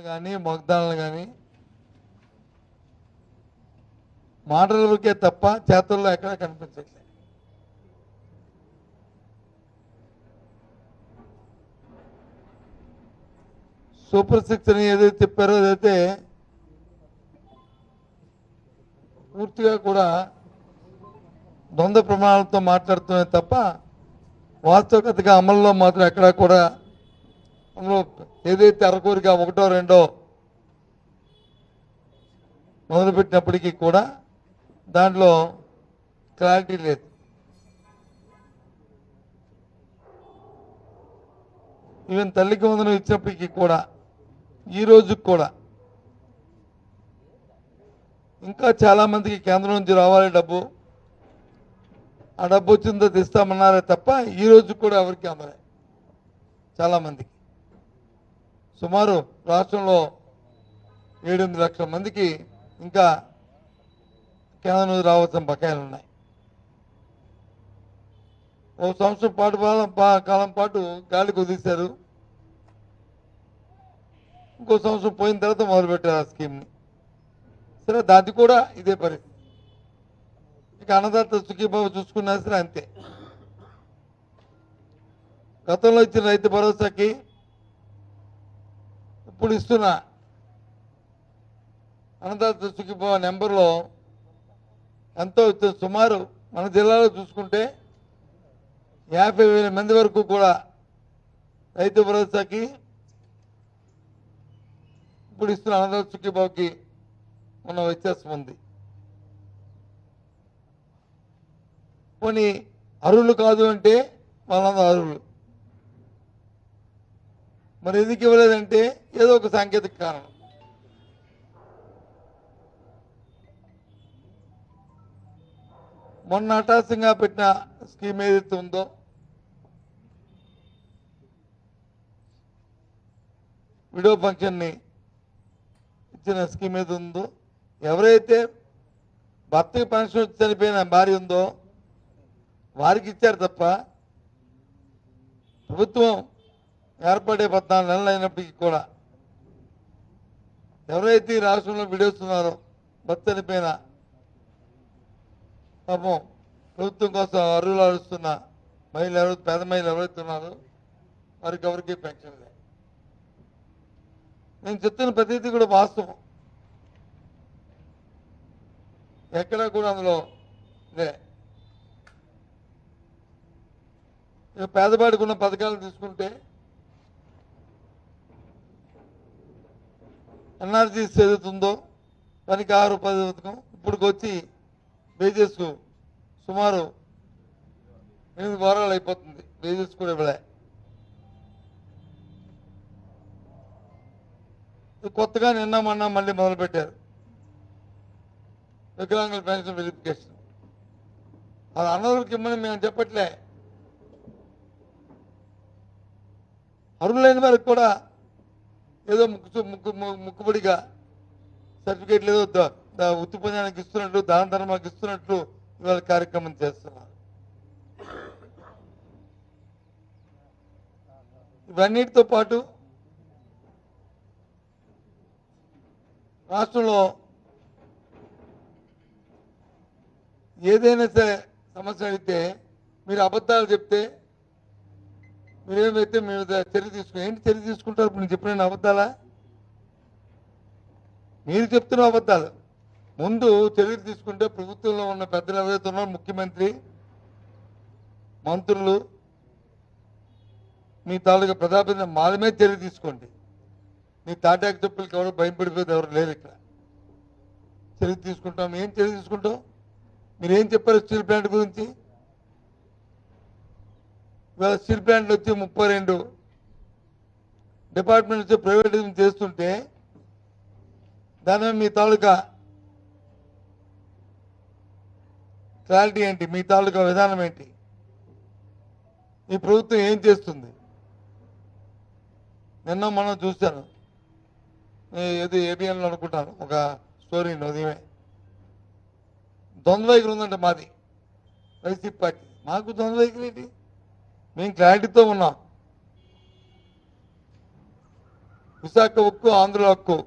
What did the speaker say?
కానీ వాగ్దానాలు కానీ మాటలకే తప్ప చేతుల్లో ఎక్కడ కనిపించట్లేదు. సూపర్ 6 అని ఏదైతే చెప్పారో అదైతే పూర్తిగా కూడా ద్వంద్వ ప్రమాణాలతో మాట్లాడుతున్నాయి తప్ప వాస్తవికతగా అమల్లో మాత్రం ఎక్కడా కూడా అందులో ఏదైతే అరకూరిగా 1, 2 మొదలుపెట్టినప్పటికీ కూడా దాంట్లో క్లారిటీ లేదు. ఈవెన్ తల్లికి వందనం ఇచ్చినప్పటికీ కూడా ఈ రోజుకి కూడా ఇంకా చాలామందికి కేంద్రం నుంచి రావాలి డబ్బు, ఆ డబ్బు వచ్చిందో ఇస్తామన్నారే తప్ప ఈ రోజు కూడా ఎవరికి అందలే. చాలామందికి సుమారు రాష్ట్రంలో 7-8 లక్షల మందికి ఇంకా కేంద్రం నుంచి రావాల్సిన బకాయిలు ఉన్నాయి. ఓ సంవత్సరం పాటు కాలం పాటు గాలికి వదిలేశారు. ఇంకో సంవత్సరం పోయిన తర్వాత మొదలుపెట్టారు ఆ స్కీమ్ని. సరే దాన్ని కూడా ఇదే పరిస్థితి. ఇక అన్నదాత సుఖీభావ చూసుకున్నా సరే అంతే. గతంలో ఇచ్చిన రైతు భరోసాకి ఇప్పుడు ఇస్తున్న అన్నదాత సుఖీభావ నెంబర్లో ఎంతో సుమారు మన జిల్లాలో చూసుకుంటే 50,000 మంది వరకు కూడా రైతు భరోసాకి ఇప్పుడు ఇస్తున్న అన్నదాత సుఖీభావకి ఉన్న వ్యత్యాసం ఉంది. కొన్ని అర్హులు కాదు అంటే వాళ్ళందరూ అర్హులు. మరి ఎందుకు ఇవ్వలేదంటే ఏదో ఒక సాంకేతిక కారణం. మొన్న హఠాత్తుగా పెట్టిన స్కీమ్ ఏదైతే ఉందో విడో ఫంక్షన్ని ఇచ్చిన స్కీమ్ ఏది ఉందో, ఎవరైతే భర్తకి పెన్షన్ వచ్చి చనిపోయిన భార్య ఉందో వారికి ఇచ్చారు తప్ప ప్రభుత్వం ఏర్పడే 14 నెలలు అయినప్పటికీ కూడా ఎవరైతే ఈ రాష్ట్రంలో విడేస్తున్నారో భర్త చనిపోయిన పాపం ప్రభుత్వం కోసం అర్హులు అరుస్తున్న మహిళలు ఎవరు, పేద మహిళలు ఎవరైతే ఉన్నారో వారికి ఎవరికి పెన్షన్ లేదు. నేను చెప్తున్న ప్రతిదీ కూడా వాస్తవం, ఎక్కడా కూడా అందులో లే. ఇక పేదవాడికి ఉన్న పథకాలు తీసుకుంటే ఎన్ఆర్జీఎస్ ఏదైతుందో పనికి 6 పథకం ఇప్పటికి వచ్చి వేజెస్ సుమారు 8 వారాలు అయిపోతుంది. వేజెస్ కూడా ఇవ్వలే. కొత్తగా నిన్న మొన్న మళ్ళీ మొదలుపెట్టారు వికలాంగుల పెన్షన్ వెరిఫికేషన్. అది అన్నదరికి ఇమ్మని మేము చెప్పట్లే. అర్హులైన వారికి కూడా ఏదో ముక్కుబడిగా సర్టిఫికేట్లు ఏదో ఉత్తిపందానికి ఇస్తున్నట్లు, దాన ధర్మానికి ఇస్తున్నట్లు ఇవాళ కార్యక్రమం చేస్తున్నారు. ఇవన్నిటితో పాటు రాష్ట్రంలో ఏదైనా సరే సమస్య అడిగితే మీరు అబద్ధాలు చెప్తే మీరేమైతే మీ మీద చర్య తీసుకుని ఏంటి చర్య తీసుకుంటారు? ఇప్పుడు నేను చెప్పిన అబద్ధాలా? మీరు చెప్తున్న అబద్ధాలు. ముందు చర్యలు తీసుకుంటే ప్రభుత్వంలో ఉన్న పెద్దలు ఎవరైతే ఉన్నారో, ముఖ్యమంత్రి, మంత్రులు, మీ తాలూకా ప్రజాప్రతినిధులు వాళ్ళ మీద చర్య తీసుకోండి. మీ తాటాకు చెప్పులకి ఎవరు భయపడిపోయేది ఎవరు లేరు. ఇక్కడ చర్య తీసుకుంటాం. ఏం చర్య తీసుకుంటాం? మీరేం చెప్పారు స్టీల్ ప్లాంట్ గురించి? ఇవాళ స్టీల్ ప్లాంట్లు వచ్చి 32 డిపార్ట్మెంట్ వచ్చి ప్రైవేటైజేషన్ చేస్తుంటే దాని మీ తాలూకా క్లారిటీ ఏంటి? మీ తాలూకా విధానం ఏంటి? ఈ ప్రభుత్వం ఏం చేస్తుంది? నిన్న మనం చూశాను, ఏది ఏబిఎన్లో అనుకుంటాను, ఒక స్టోరీని ఉదయమే ద్వంద్వ వైఖరి ఉందంటే మాది వైసీపీ పార్టీ. మాకు ద్వంద్వ వైఖరి ఏంటి? మేము క్లారిటీతో ఉన్నాం. విశాఖ ఉక్కు ఆంధ్ర హక్కు